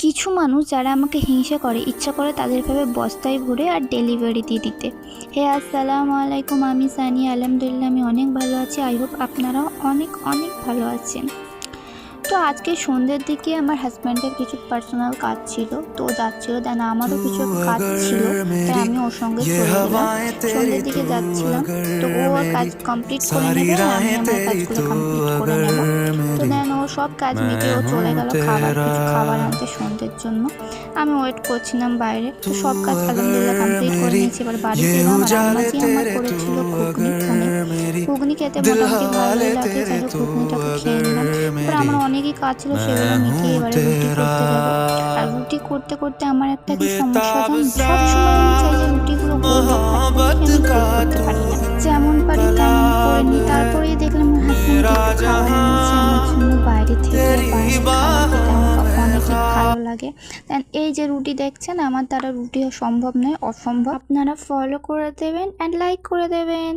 কিছু মানুষ যারা আমাকে হিংসা করে, ইচ্ছা করে তাদের ভাবে বস্তায় ভরে আর ডেলিভারি দিয়ে দিতে। হে আসসালামু আলাইকুম, আমি সানিয়া। আলহামদুলিল্লাহ আমি অনেক ভালো আছি। আই হোপ আপনারাও অনেক অনেক ভালো আছেন। তো আজকে সন্ধ্যের দিকে আমার হাজব্যান্ডের কিছু পার্সোনাল কাজ ছিল, তো যাচ্ছিল। দেন আমারও কিছু কাজ ছিল, তাই আমি ওর সঙ্গে চলে গেলাম। সন্ধ্যের দিকে যাচ্ছিলাম, তো ও ওর কাজ কমপ্লিট করে নেবে আর আমি আমার কাজগুলো কমপ্লিট করে নেব। তো দেন ও সব কাজ মিটিয়ে ও চলে গেল কিছু খাবার আনতে সন্ধ্যের জন্য। আমি ওয়েট করছিলাম বাইরে। তো সব কাজ আলহামদুলিল্লাহ কমপ্লিট করে নিয়েছি। এবার বাড়িতে এলাম আর আম্মাজি আমার করেছিল ঘুগনি। ঘুগনি খেতে মোটামুটি ভালোই লাগে, যাই হোক ঘুগনিটাকে খেয়ে নিলাম। এবার আমার অনেকই কাজ ছিল, সেগুলো মিটিয়ে এবারে রুটি করতে যাবো। আর রুটি করতে করতে আমার একটা কি সমস্যা জানেন, সব সময় আমি চাই যে রুটিগুলো গোল হোক, আমি গোল করতে পারি না। যেমন পারি তেমন করে নিই। তারপরেই দেখলাম আমার হাজব্যান্ড খাবার এনেছে আমার জন্য বাইরে থেকে। বাইরে খাবার খেতে আমার অনেকই ভালো লাগে। দেন এই যে রুটি দেখছেন, আমার দ্বারা রুটি সম্ভব নয়, অসম্ভব। আপনারা ফলো করে দেবেন অ্যান্ড লাইক করে দেবেন।